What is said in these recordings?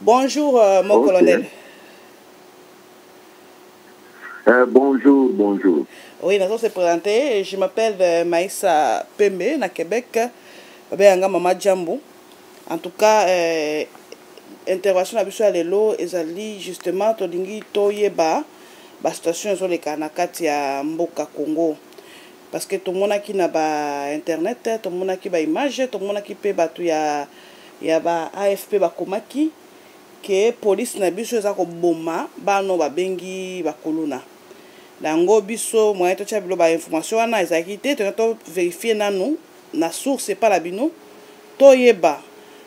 Bonjour, mon Ok. colonel. Bonjour, bonjour. Oui, nous allons se présenter. Je m'appelle Maïssa Pembe, na Québec. Babenganga Mama Djambo. En tout cas, intervention na biso ya lelo ezali justement tolingi toyeba ba situation ezoleka na kati ya mboka Congo. Parce que tomonaki na ba internet, tomonaki ba image, tomonaki pe batu ya ba AFP bakomaki ke police na biso eza koboma bano babengi bakuluna. Dango biso moyen totia bilo ba information wana ezalaki te to vérifier nanu na source pas la bino toyeba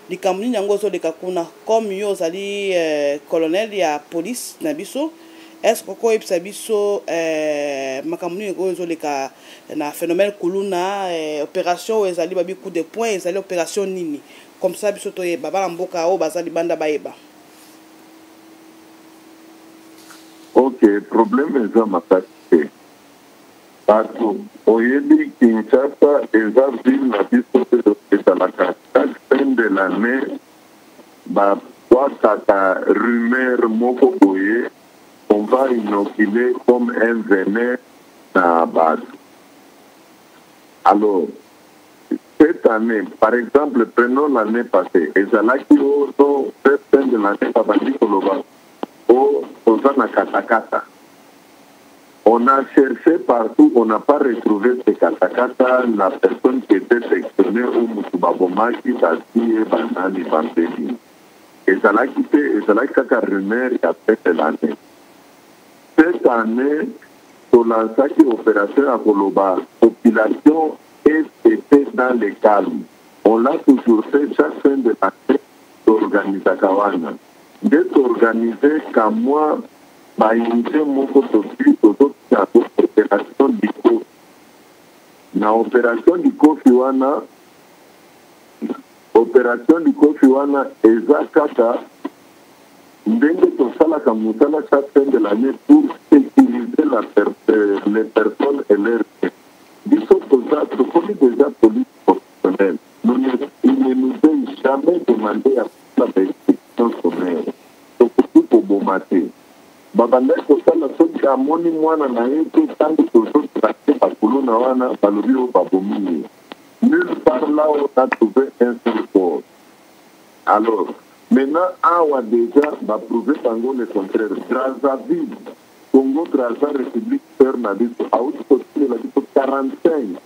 likambo nini yango ozoleka kuna comme yo ozali colonel ya police na biso est-ce que koyebisa biso makambo nini oyo ezoleka na phénomène kuluna opération oyo ezali babi coup de poing ezali opération nini comme ça biso toyeba bana mboka oyo baza libanda bayeba. Ok, problème eza makasi te. Bato oyebi Kinshasa eza ville na biso oyo ezalaka chaque fin de l'année babwakaka rumeur moko boye on va inoculer comme un venin na bato. Alors, cette année, par exemple, prenons l'année passée, ezalaki oyo fin de l'année babandi koloba o ozana katakata. On a cherché partout, on n'a pas retrouvé ces katakata, la personne qui était sectionnée au Moutubabomaki, Tati et Banani Bandeli. Et ça l'a quitté, et ça l'a quitté rumeur qui a fait l'année. Cette année, sur l'ensaki opération à Koloba, population était dans le calme. On l'a toujours fait chaque fin de l'année d'organiser Kawana. D'être organisé qu'à moi, bainite moko topi tozokisa opération dikofi na opération dikofi wana eza kaka ndenge tosalaka mosala chaque fin de l'année pour sécuriser les personnes et leurs biens. Biso tokomi déjà police professionnelle. Il ne nous est jamais demandé à faire la restriction sommaire. Tokoki koboma te. Babandaki kosala soki amoni mwana na ye te ntango tozotrake bakuluna wana balobi oyo babomi ye. Nulle part là on a trouvé un seul corps. Alors, maintenant, awa déjà baprouvé bango le contraire. Brazzaville, Congo Brazza République sœur na biso auti kotilela biso 45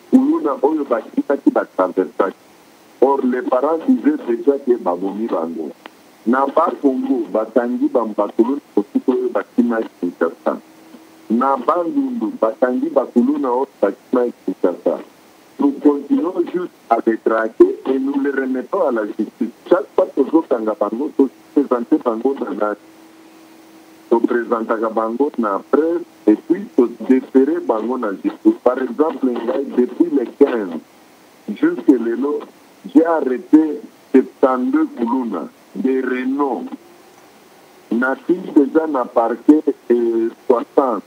kuluna oyo bakitaki batraversaki. Or les parents disaient déjà que babomi bango. Na ba Congo batangi bambakuluna kosiko oyo bakima Kinshasa. Na bandundu batangi bakuluna oyo bakima Kinshasa. Nous continuons juste à les traquer et nous les remettons à la justice. Chaque fois que nous avons présenté Bango nous présentons Bango dans la presse et puis nous déférons Bango dans la justice. Par exemple, depuis le 15 jusqu'à l'élo, j'ai arrêté 72 Koulouna, des Renault. Natif déjà n'a parqué 60.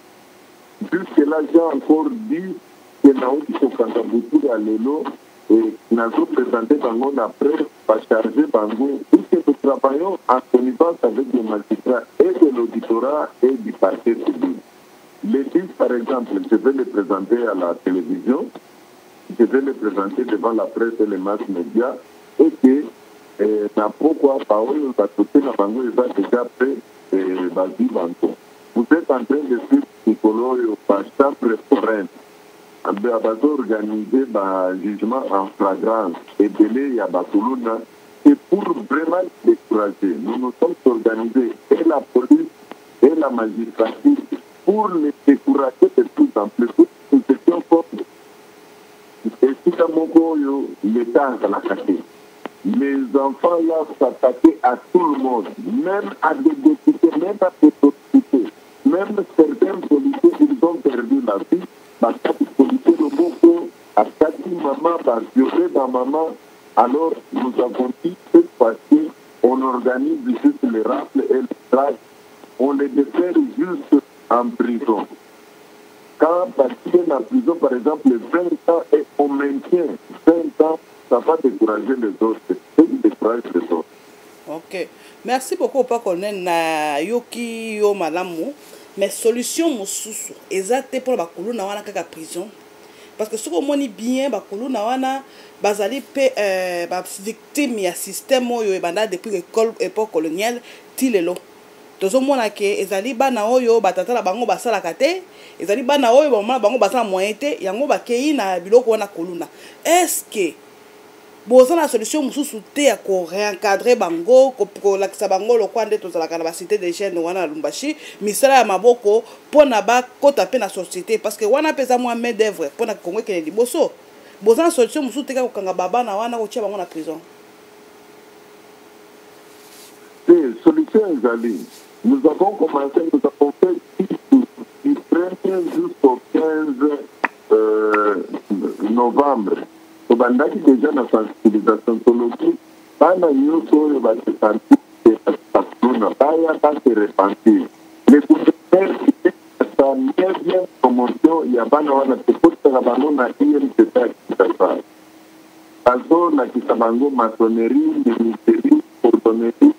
Jusque-là, j'ai encore dit que nauti kokanga butu ya lelo et nazo présenté bango na presse pas chargé bango puisque nous travaillons en connivence avec les magistrats et de l'auditorat et du parquet civil. Les 10 par exemple, je vais les présenter à la télévision, je vais les présenter devant la presse et les masses médias et que na pourquoi Paolo va sauter na bango il va déjà prêt et basi bango. Vous êtes en train de suivre Nicolo par chambre foraine. On va organiser un jugement en flagrance et délai à Bakuluna. Et pour vraiment décourager, nous nous sommes organisés, et la police et la magistrature, pour les décourager de plus en plus. Nous étions comme et si l'État a attaqué. Les enfants là s'attaquaient à tout le monde, même à des députés, même à des députés. Même certains policiers, ils ont perdu la vie. Bakati policiers le beaucoup, à Kati maman, à violer dans maman. Alors nous avons dit cette fois-ci, on organise juste les rafles et les traques. On les défère juste en prison. Quand partir en prison, par exemple, 20 ans et on maintient 20 ans, ça va décourager les autres. C'est une décourage les autres. Ok, merci beaucoup pas connaître na yoki yo malamu, mais solution mosusu exacte pour bakulu na wana kaka prison. Parce que ce qu'on moni bien bakulu na wana bazali pe ba victime ya système oyo ebanda depuis l'école époque coloniale tilelo. Tozomona ke ezali bana oyo batata na bango basalaka te, ezali bana oyo bamona bango basala moyen te, yango bakei na biloko wana koluna. Est-ce que boza na solution mosusu te ya réencadrer bango kolakisa bango lokwa nde tozalaka na cité des jeunes wana na Lumbashi misala ya maboko mpona bakota mpe na société parce que wana mpe eza mwa main d'œuvre mpona Kongo ekende liboso. Boza na solution mosusu te kaka kokanga babana wana kotia bango na prison. Solution ezali. Nous avons commencé, nous avons fait du 1er jusqu'au 15 novembre. Tobandaki déjà na sensibilisation soloki bana nyonso oyo basesanti bakuna baya base repentir le gouvernement sa 9e promotion ya bana wana tekotaka bango na INPP ya Kinshasa bazolakisa bango maçonnerie, menuiserie, cordonnerie,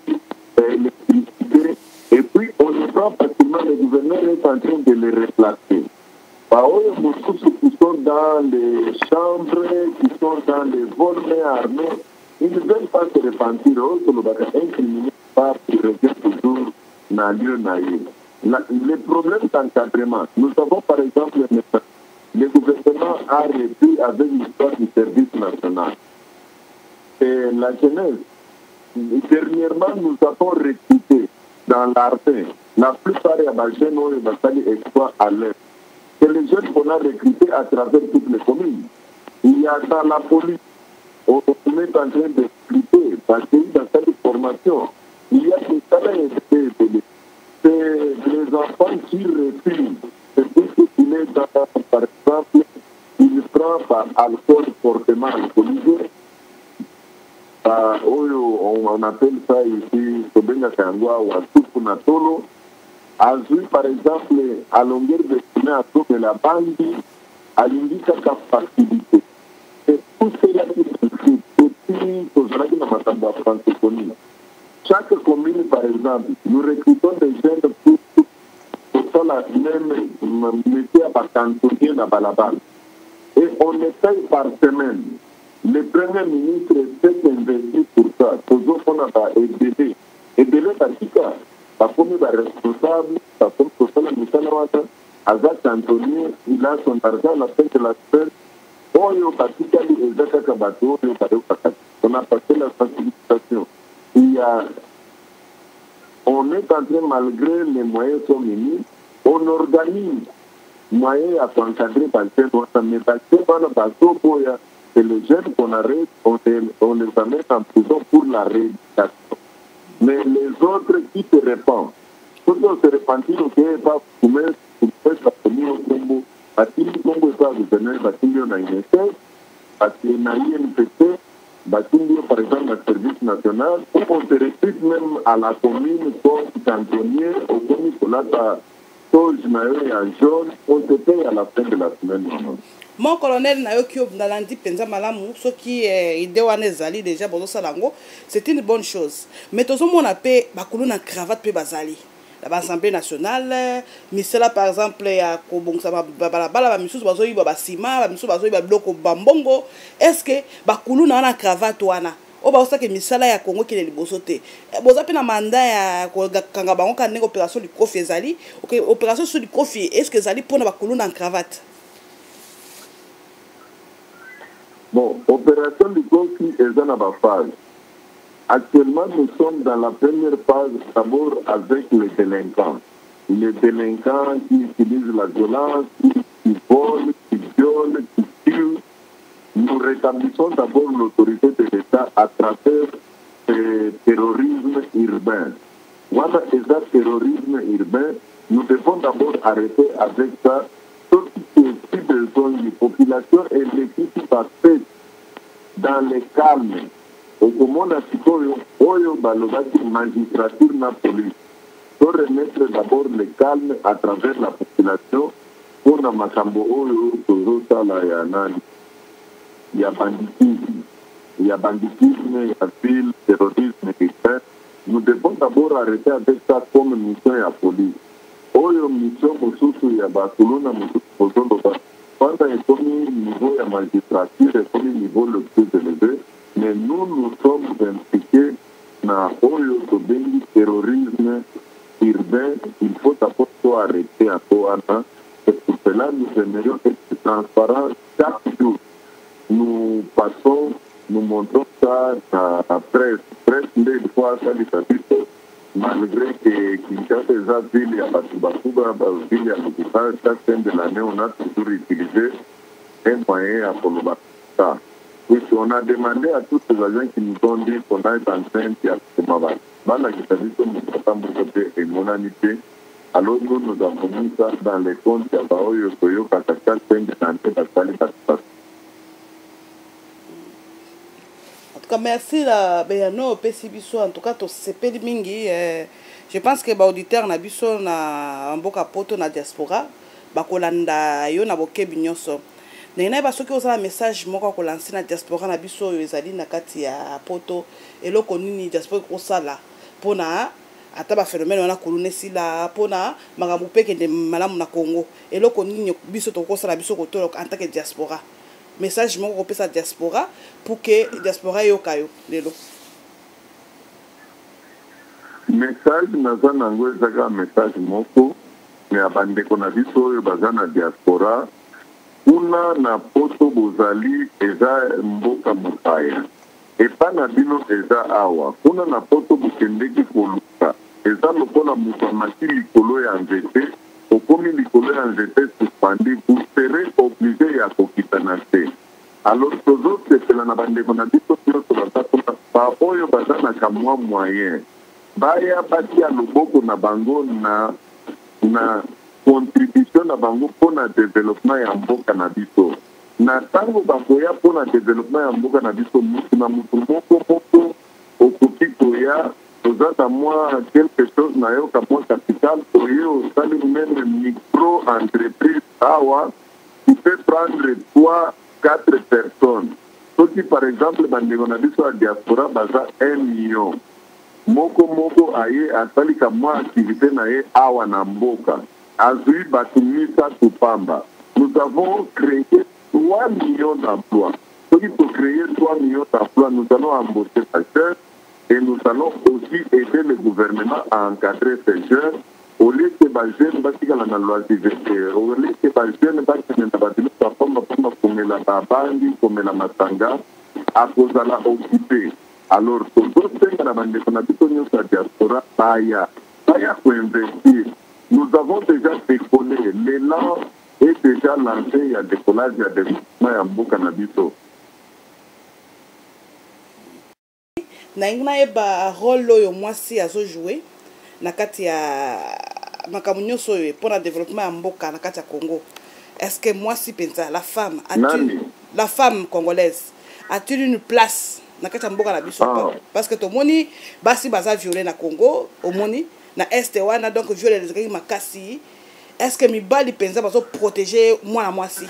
électricité et puis on le prend facilement, le gouverneur est en train de les replacer. Oyo mosusu qui sont dans les chambres, qui sont dans les vols armés, ils ne veulent pas se repentir. Un criminel pas qui revient toujours dans lieu naïf. Les problèmes d'encadrement, nous avons par exemple le gouvernement a repris avec l'histoire du service national. Et la jeunesse, dernièrement, nous avons recruté dans l'armée. La plupart des jeunes ont eu exploit à l'aide. C'est les jeunes qu'on a recrutés à travers toutes les communes. Il y a dans la police, on est en train d'expliquer, parce qu'il y a cette formation, il y a des salaires élevés. C'est les enfants qui refusent. C'est tout ce qu'il est dans, par exemple, il prend par alcool fortement alcoolisé. On appelle ça ici, Sobenga Kangwa ou Asukunatolo. Azui, par exemple, à longueur de chemin à de la bande, à l'indique sa facilité. Et tout cela qui se fait, aussi, chaque commune, par exemple, nous recrutons des jeunes pour faire la même métier à cantonnier dans Balabal. Et on les paye par semaine. Le Premier ministre s'est investi pour ça. Toujours qu'on a aidé. Et de l'autre, bakomi ba responsable bakomi kosala misala wana aza cantonnier, il a son argent la fin de la semaine oyo batikali eza kaka bato oyo bayokaka. On a passé la sensibilisation. On est en train, malgré les moyens sont minimes, on organise moyens à encadrer Balten wana, mais Balten wana bato boya, c'est les jeunes qu'on arrête, on les amène en prison pour la rééducation. Mais les autres qui se répandent, ceux qui se répandent, qui ne pas fumé, pour faire sa famille au Congo, parce que le Congo est pas gouverneur, parce qu'il y a une échelle, parce qu'il y a une INPT, parce qu'il y a par exemple un service national, où on se recrute même à la commune, comme cantonnier, au commune, là, Toj, Nayo et à jaune, on se paye à la fin de la semaine. Mon colonel Nayoki Nalandi Penza Malamu, ce qui est idéal ezali déjà bozo salango, c'est une bonne chose. Mais tout le monde a payé bakulu na cravate pe bazali. L'Assemblée nationale, misela par exemple ya kobongsa bala ba misusu bazo yiba ba sima, ba misusu bazo yiba bloko bambongo. Est-ce que bakulu na cravate wana o ba osaka misala ya Congo ki le liboso te. Boza pe na mandat ya ko kanga bango ka ndenge opération du Kofi ezali. OK, opération sur du Kofi, est-ce que ezali pona bakulu na cravate? Bon, opération du conflit est dans la phase. Actuellement, nous sommes dans la première phase, d'abord avec les délinquants. Les délinquants qui utilisent la violence, qui volent, qui violent, qui tuent. Nous rétablissons d'abord l'autorité de l'État à travers le terrorisme urbain. Voilà, et ça, terrorisme urbain, nous devons d'abord arrêter avec ça. Si besoin de population et l'équipe va faire dans les calmes. Et comme on a dit, Oyo Balobaki, magistrature, na police, pour remettre d'abord le calme à travers la population pour la Makambo Oyo, toujours ça là, il y a banditisme, il y a ville, terrorisme, nous devons d'abord arrêter avec ça comme mission ya police. Oyo mission mosusu ya bakuluna mosusu kozoloba. Quand ekomi niveau ya magistrature, ekomi niveau le plus élevé, mais nous sommes impliqués dans oyo tobengi terrorisme urbain. Il faut d'abord arrêter à Toana. Et pour cela, nous aimerions être transparents chaque jour. Nous passons, nous montrons ça à la presse. Presse, une fois, ça les habite, malgré que Kinshasa est la ville, il y a Batuba, ville, il y a l'hôpital, chaque fin de l'année, on a toujours utilisé un moyen à Koloba. Oui, on a demandé à tous les agents qui nous ont dit qu'on a été enceinte à Kumaba. Bala qui s'agit de mon côté et mon amitié. Alors nous avons mis ça dans les comptes de Baoyo, Toyo, Kakaka, fin de l'année, Bakali, Bakali. En tout cas, merci la Béano, Pessibiso. En tout cas, c'est Mingi. Je pense que l'auditeur na biso na mboka poto na diaspora, bakolanda yo na boke binyoso. Nena ba soki osala message moko ko lancer na diaspora na biso yo ezali na kati ya poto eloko nini diaspora ko sala pona ata ba phénomène wana kolune sila pona makambo peke de malamu na Congo eloko nini biso to ko sala biso ko to en tant que diaspora. Message moko ko pesa diaspora pour que diaspora yo kayo lelo. Message naza nango ezaka message moko me abande ko na biso yo bazana diaspora kuna na poto bozali eza mboka mopaya epa na bino eza awa kuna na poto bokendeki koluka eza lokola moto amaki likolo ya nzete okomi likolo ya nzete suspandi vous serez obligé ya kokita na te. Alors tozosepela na bandeko na biso nyonso baza kuna baoyo baza na kamwa moyen baya batia loboko na bango na contribution na bango mpona développement ya mboka na biso na ntango bakoya mpona développement ya mboka na biso mutu na mutu moko okoki koya ozata mwa quelque chose na yo ka mwa capital oye osali même micro entreprise awa tu peux prendre 3-4 personnes soki par exemple bandeko na biso ya diaspora baza 1 million moko aye asali ka mwa activité na ye awa na mboka azui batumisa kupamba. Nous avons créé 3 millions d'emplois. Ceux pour créer 3 millions d'emplois, nous allons embaucher ces jeunes et nous allons aussi aider le gouvernement à encadrer ces jeunes. Au lieu que les jeunes basika la loisiveté, au lieu que les jeunes basika na batimi pamba comme la babandi, comme la matanga, à cause de la occupée. Alors, pour d'autres thèmes, la bande de la diaspora, baya pour investir. Nous avons déjà décollé. L'élan est déjà lancé. Il y a décollage, il y a développement en Mboka na biso. Na eba rôle oyo mwasi azo jouer na kati ya makambo nyonso oyo pour le développement ya mboka na kati ya Congo. Est-ce que mwasi penza la femme congolaise a-t-il une place na kati ya mboka na biso parce que to moni basi baza violé na Congo au moni na este wana donc violé les makasi. Est-ce que mibali penza bazo protéger moi na mwasi?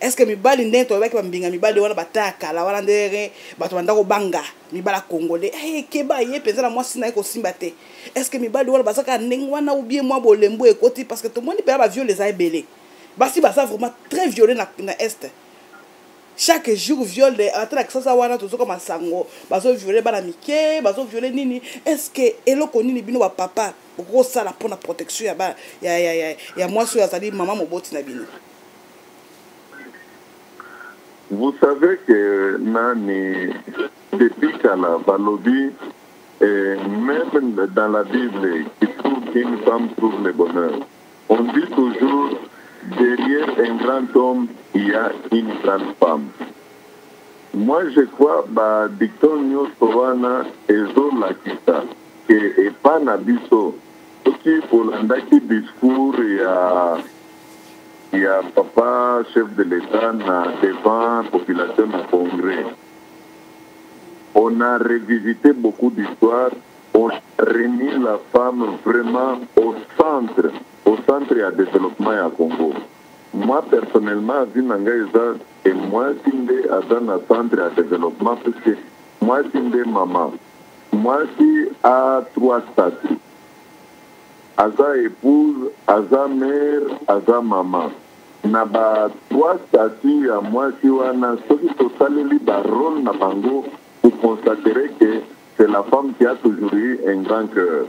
Est-ce que mibali ndento ba ki bambinga mibali wana bataka la wana ndere bato bandako banga mibala congolais keba ye penza na mwasi na ko simba te? Est-ce que mibali wana bazaka ndenge wana ou bien moi bolembo ekoti parce que to moni pe ba violé les belé basi baza vraiment très violé na est. Chaque jour viole entre que ça wana to comme sango bazo violer bana mike bazo violer nini. Est-ce que eloko nini bino ba papa rosa la pour la protection ya moi sur azali maman moboti na bino? Vous savez que nani depuis la balobi même dans la Bible il faut qu'une femme trouve le bonheur. On dit toujours derrière un grand homme, il y a une grande femme. Moi, je crois que dicton Nyosowana ezo la kita que pas nabiso. Qui pour l'andaki discours il y a papa chef de l'État devant la population du Congrès. On a revisité beaucoup d'histoires. On a remis la femme vraiment au centre du développement à Congo. Moi, personnellement, et moi, je suis dans le centre de développement parce que moi, je suis maman. mwasi a 3 statuts. Aza épouse, aza mère, aza maman. Na ba 3 statuts ya mwasi wana soki tosaleli ba rôle na bango, vous constaterez que c'est la femme qui a toujours eu un grand cœur.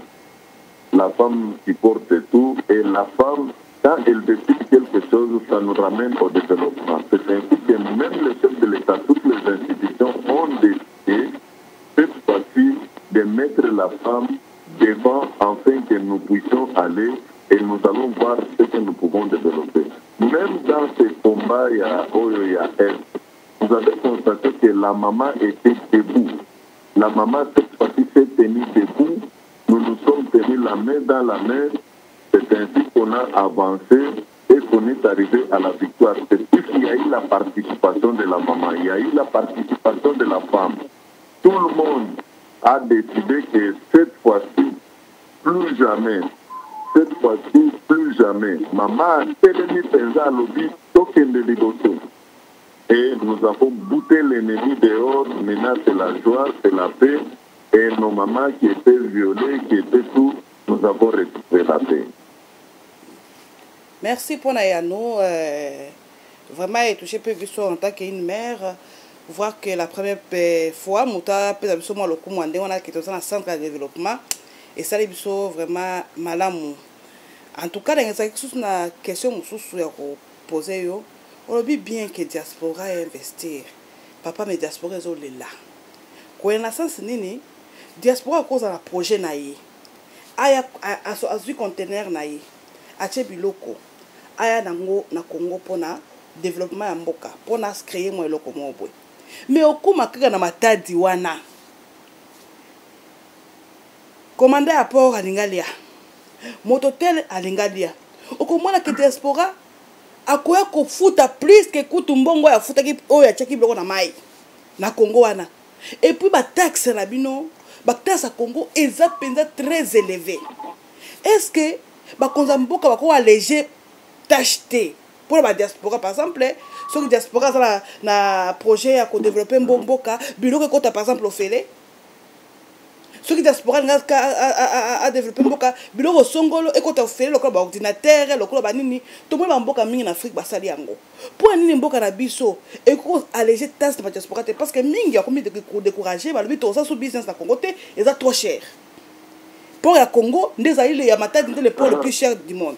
La femme qui porte tout, et la femme, quand elle décide quelque chose, ça nous ramène au développement. C'est ainsi que même les chefs de l'État, toutes les institutions ont décidé, cette fois-ci, de mettre la femme devant afin que nous puissions aller et nous allons voir ce que nous pouvons développer. Même dans ces combats, il y a elle. Vous avez constaté que la maman était debout. La maman, cette fois-ci, s'est tenue debout. Nous nous sommes tenus la main dans la main. C'est ainsi qu'on a avancé et qu'on est arrivé à la victoire. C'est puisqu'il y a eu la participation de la maman, il y a eu la participation de la femme. Tout le monde a décidé que cette fois-ci, plus jamais, cette fois-ci, plus jamais, maman a télé pensa à l'objet token de liboso. Et nous avons bouté l'ennemi dehors. Maintenant, c'est la joie, c'est la paix. Et nos mamans qui étaient violées, qui étaient tout, nous avons récupéré la paix. Merci pour Nayano. Vraiment, il touché peu en tant qu'une mère. Voir que la première fois, Mouta, peut absolument le commandé, on a quitté dans le centre de développement. Et ça, c'est vraiment malamou. En tout cas, dans la question que je poser, on dit bien que la diaspora investir. Papa, mais la diaspora est là. Quand il y a un sens, la diaspora cause un projet naïe. Aya a su conteneur naïe. Ache biloko. Aya nango na Congo pour na développement ya mboka. Pour na créer mo eloko mo boy. Mais okuma kaka na matadi wana. Commandant à port à Lingalia. Mototel à Lingalia. Okomona que diaspora akoya ko futa plus que kutumbongo ya futa ki oya cheki biloko na mai na Congo wana. Et puis ba taxe na bino, ba taxe à Congo eza penza très élevé. Est-ce que ba konzamboka ba ko alléger t'acheter pour la diaspora par exemple, sur la diaspora ça na projet à ko développer mboka, biloko ko ta par exemple ofele. Sur la diaspora a développé mboka, biloko songolo et ko ta ofele lokolo ba ordinateur, lokolo ba nini, to mo ba mboka mingi na Afrique ba sali yango. Pour nini mboka na biso et ko alléger taxe de diaspora parce que mingi a commis de décourager, ba lobi to ça sous business na Congo te, eza trop cher. Pour le Congo, des aïles et Matadi, le port le plus cher du monde.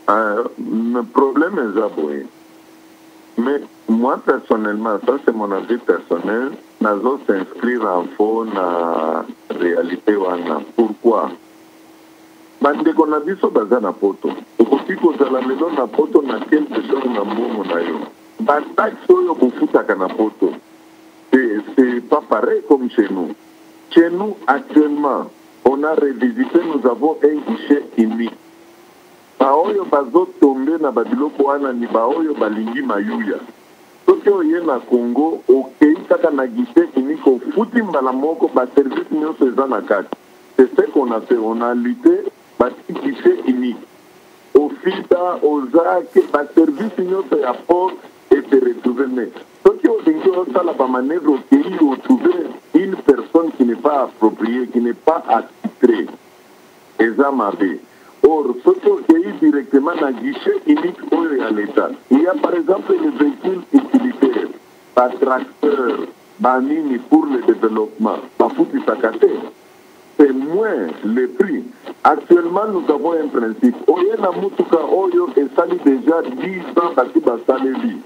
Le problème est aboué. Mais moi, personnellement, ça c'est mon avis personnel, nazo s'inscrire en faux na réalité wana. Pourquoi? Bande qu'on a dit ça dans na poto. Okoki ko za la maison na poto na quelque chose na mbomo na yo. Bande soyo bofuta kana poto. C'est pas pareil comme chez nous. Chez nous, actuellement, on a revisité, nous avons un guichet unique. Baoyo bazo tombe na babiloko wana ni baoyo balingi mayuya. Soki oye na Congo, okei kaka na guichet unique, ofuti mbala moko, ba service nyonso eza na kati. C'est ce qu'on a fait, on a lutté, bati guichet unique. Au FIDA, aux ZAC, ba service nyonso ya port, et se retrouver. Mais soki olingi osala ba manœuvre okei retrouver une personne qui n'est pas appropriée, qui n'est pas attitrée. Eza mabe. Or, ce qui est directement dans le guichet unique à l'État. Il y a par exemple les véhicules utilitaires, par tracteur, banini pour le développement, par foutu sakate. C'est moins le prix. Actuellement, nous avons un principe. Oye na mutuka oyo esali déjà 10 ans baki basalevi.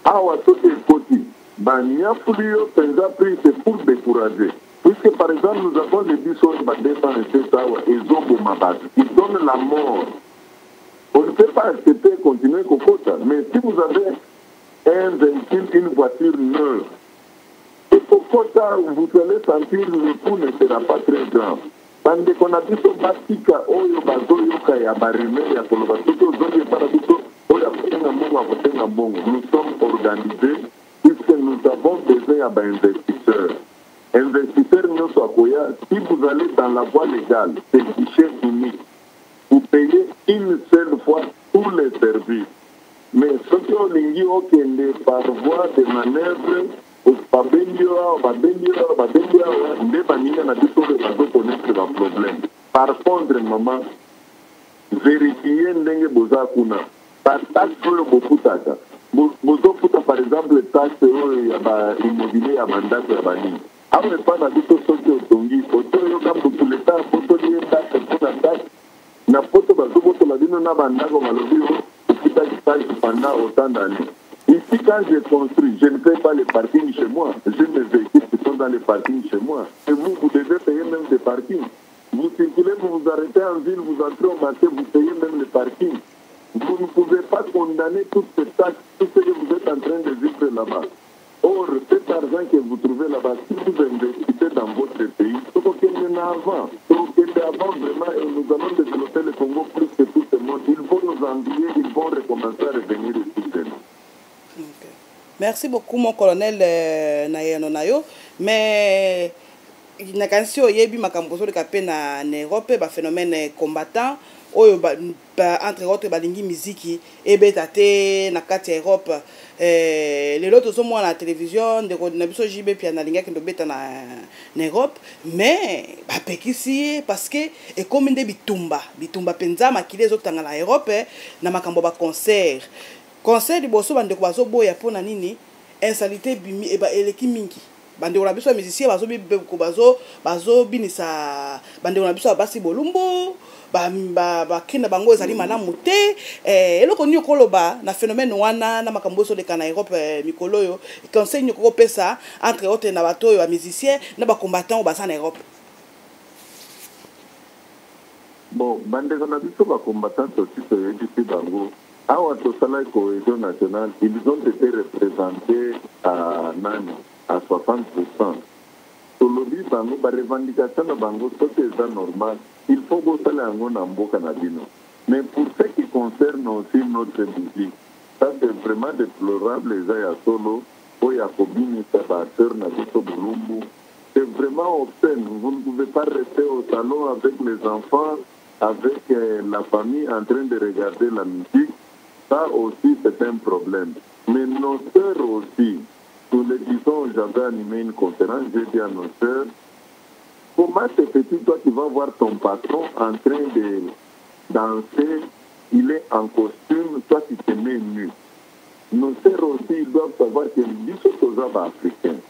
Awa sote koti. Banya fulio penza prix c'est pour décourager. Puisque par exemple, nous avons les bisons et Zobo Mabat. Ils donnent la mort. On ne peut pas accepter continuer Kokota. Mais si vous avez un véhicule, une voiture neuve, et Kokota, vous allez sentir le coût ne sera pas très grand. Tandis qu'on a dit que Batika, Oyo, Bazo, Yoka, Yabarime, Yakolobato, Zoye, Parabito, Oya, Fotenga, Bongo. Nous sommes organisés puisque nous avons besoin d'investisseurs. Investisseurs, si vous allez dans la voie légale, c'est guichet unique. Vous payez une seule fois tous les services. mais ce qui on lingi okende par voie de manœuvre babendioa nde baninga na biso oyo bazokonnaître baproblème. Par contre mama vérifie ndenge boza kuna bataxe oyo bofutaka bozofuta par exemple taxe oyo ya baimmobilier ya bandako ya banini awa epa na biso soki otongi otoyoka butu leta apotoli ye taxe mpona taxe na poto bazobotola bino na bandako balobi ofutaki taxe pendant autant d'années. Ici, quand je construis, je ne paye pas les parkings chez moi. J'ai mes véhicules qui sont dans les parkings chez moi. Et vous, vous devez payer même des parkings. Vous circulez, vous vous arrêtez en ville, vous entrez au marché, vous payez même les parkings. Vous ne pouvez pas condamner toutes ces taxes, tout ce que vous êtes en train de vivre là-bas. Or, cet argent que vous trouvez là-bas, si vous investissez dans votre pays, c'est pour qu'il y en a avant. Donc, avant, vraiment, et nous allons développer le Congo plus que tout le monde. Ils vont nous envier, ils vont recommencer à revenir ici. Okay. Merci beaucoup mon colonel Nayano Nayo, mais nakanisi oyebi makambo so de kapé na Europe ba phénomène combattant oyo ba entre autres balingi muziki ebeta te na kati ya Europe lelo tozomo na télévision de na biso jibe pia na linga kendo beta na Europe mais ba pekisi parce que e comme nde bitumba penza makile ezotanga na Europe na makambo ba concert liboso bandeko bazoboya mpona nini insalité bimi eba eleki mingi bandeko na biso ya musicien bazobinisa bandeko na biso basi bolumbu bakenda bango ezali malamu te eloko nini okoloba na phénomène wana na makambo ezoleka na Europe mikolo oyo conseil nini okopesa entre autres na bato oyo ya musicien na bacombattant oyo baza na Europe? Bon, bandeko na biso bacombattant aussi toyebisi bango awa tosala cohésion nationale, ils ont été représentés à 60%. Tolobi bango, ba revendication na bango, c'est normal. Il faut bosser yango na mboka na bino. Mais pour ce qui concerne aussi notre musique, ça c'est vraiment déplorable les aya solo, oya kobini sabateur na biso bulumbu. C'est vraiment obscène. Vous ne pouvez pas rester au salon avec les enfants, avec la famille en train de regarder la musique. Ça aussi, c'est un problème. Mais nos sœurs aussi, nous le disons, j'avais animé une conférence, j'ai dit à nos sœurs, comment c'est petit, toi tu vas voir ton patron en train de danser, il est en costume, toi tu te mets nu. Nos sœurs aussi, ils doivent savoir que nous sommes africains.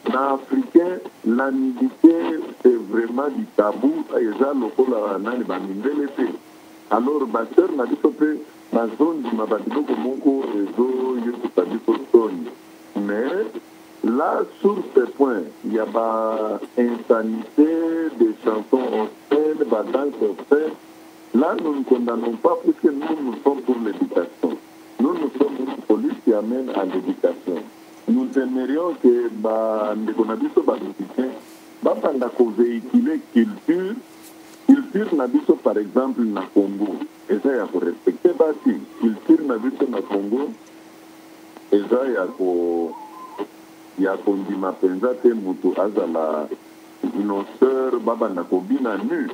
Dans l'Africain, la nudité, c'est vraiment du tabou. Alors, ma sœur m'a dit que ma zone du Mabadino Komoko mais là, sur ce point, il y a une insanité des chansons obscènes, des danses obscènes. Là, nous ne condamnons pas puisque nous sommes pour l'éducation. Nous sommes une police qui amène à l'éducation. Nous aimerions que les musiciens véhiculer culture nabiso par exemple na Congo. Et ça, il faut respecter basi. Culture nabiso na Congo. Et ça, il y a kondima penza te mutu azala nos sœurs baba na kobina nu.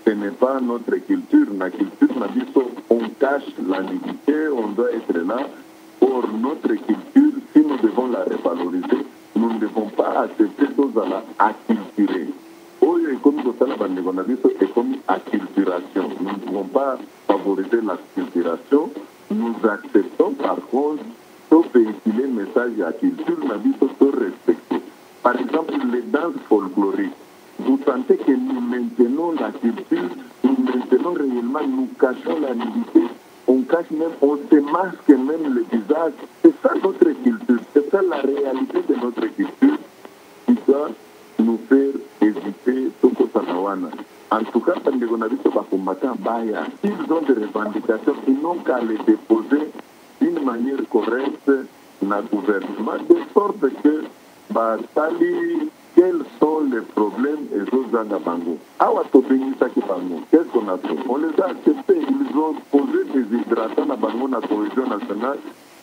Ce n'est pas notre culture. La culture nabiso, on cache la nudité, on doit être là. Or, notre culture, si nous devons la revaloriser, nous ne devons pas accepter choses à la acculturer. Comme c'est comme acculturation. Nous ne devons pas favoriser l'acculturation. Nous acceptons par contre de véhiculer le message de la culture, nous devons respecter. Par exemple, les danses folkloriques. Vous sentez que nous maintenons la culture, nous maintenons réellement, nous cachons la nudité. On cache même, on se masque même le visage. C'est ça notre culture, c'est ça la réalité de notre culture qui doit nous faire éviter Toko Sanawana. En tout cas, quand les journalistes sont combattants, s'ils ont des revendications, ils n'ont qu'à les déposer d'une manière correcte dans le gouvernement, de sorte que quels sont les problèmes et autres dans Bango. Qu'est-ce qu'on a fait? On les a acceptés. Ils ont posé des hydratants à Bango, dans la cohésion nationale.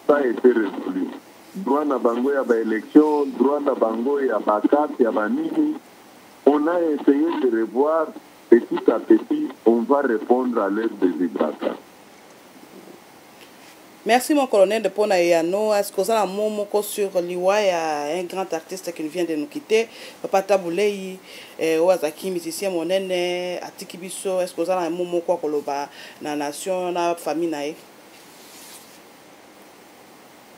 Ça a été résolu. Droit à Bango, il y a élection. Droit à Bango, il y a Bakat, il y a Banini. On a essayé de revoir petit à petit, on va répondre à l'aide des hydratants. Merci mon colonel de Pona Yano. Est-ce que ça a un moment sur l'Iwa, un grand artiste qui vient de nous quitter, Papa Taboulei, Ouazaki, musicien monene, Atikibiso, est-ce que ça a un moment quoi que l'on la nation, la famille naïe?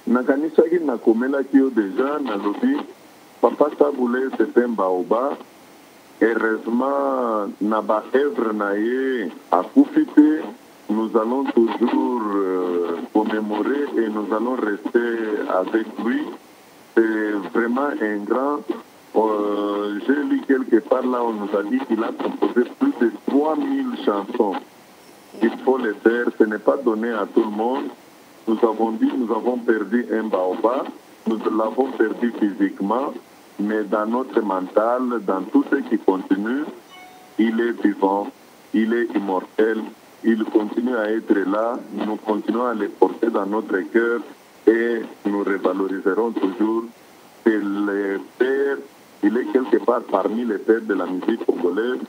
Nakanisaki nakomelaki yo déjà nalobi Papa Taboulei c'est un baoba. Heureusement na ba œuvre na ye akufi te. Nous allons toujours commémorer et nous allons rester avec lui. C'est vraiment un grand. J'ai lu quelque part là, on nous a dit qu'il a composé plus de 3000 chansons. Il faut les faire, ce n'est pas donné à tout le monde. Nous avons dit, nous avons perdu un baobab, nous l'avons perdu physiquement, mais dans notre mental, dans tout ce qui continue, il est vivant, il est immortel. Il continue à être là, nous continuons à les porter dans notre cœur et nous revaloriserons toujours. C'est le père, il est quelque part parmi les pères de la musique congolaise.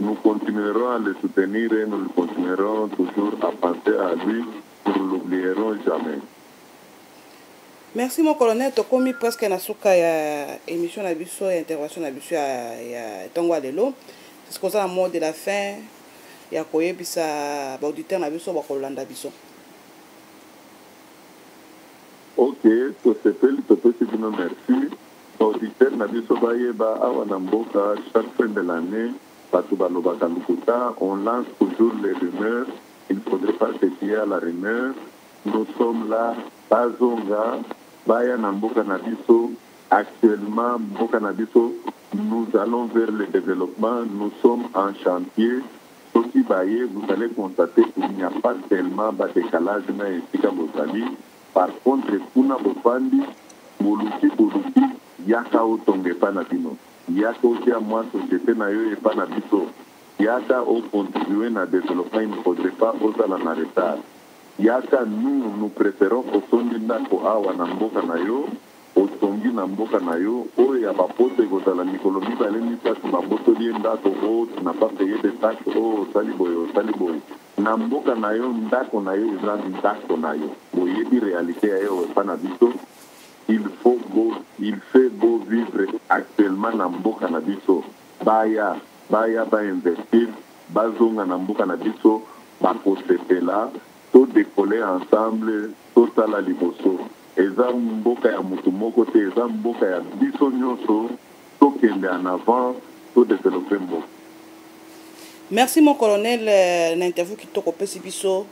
Nous continuerons à le soutenir et nous continuerons toujours à penser à lui. Nous ne l'oublierons jamais. Merci mon colonel, tu as commis presque une émission et intervention à Tongwa Lelo. C'est ce qu'on a à mot de la fin. Il y a quoi bisa auditeur na biso ba kolanda biso. OK, to s'appelle merci. Auditeur na biso ba yeba awa na mboka chaque fin de l'année batu balobaka lukuta, on lance toujours les rumeurs. Il ne faudrait pas se fier à la rumeur. Nous sommes là, bazonga, baya na mboka na biso. Actuellement, mboka na biso, nous allons vers le développement. Nous sommes en chantier. Vous allez constater qu'il n'y a pas tellement de décalage dans les. Par contre, kuna bofandi, boluki, yaka otonge panabino. Yaka aussi à moi, société na yo et panabito. Yaka o contribuer na développement, il ne faudrait pas osa la retard. Yaka nous préférons au son d'indako awa na mboka na yo, otongi na mboka na yo, o ya bapote kozala mikolo mibale misatu babotoli ndako o na pas payer de taxes o sali boy na mboka na yo ndako na yo eza ndako na yo boyebi réalité ya yo epa na biso. Il fait beau vivre actuellement na mboka na biso. Baya investir bazonga na mboka na biso bakosepela to décoller ensemble tosala liboso. Eza mboka ya mutu moko te, eza mboka ya biso nyonso tokende en avant to développer mboka. Merci mon colonel, l'interview qui toko pesi biso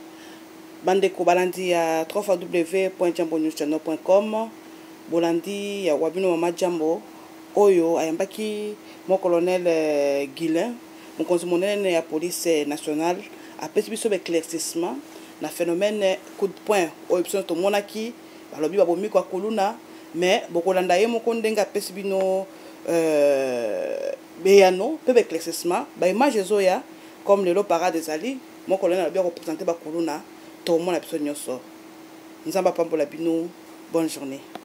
bandeko balandi ya www.jambonewschannel.com bolandi ya wabino mama jambo oyo ayambaki mon colonel Guilin mon conseiller ya police nationale apesi biso éclaircissement na phénomène coup de poing oyo biso to monaki balobi babomi kwa kuluna mais bokolanda ye moko ndenga apesi bino beyano pe éclaircissement ba image zoya comme le parade des ali mon colonel a bien représenté ba kuluna to mona biso nyoso nzamba pambola bino bonne journée.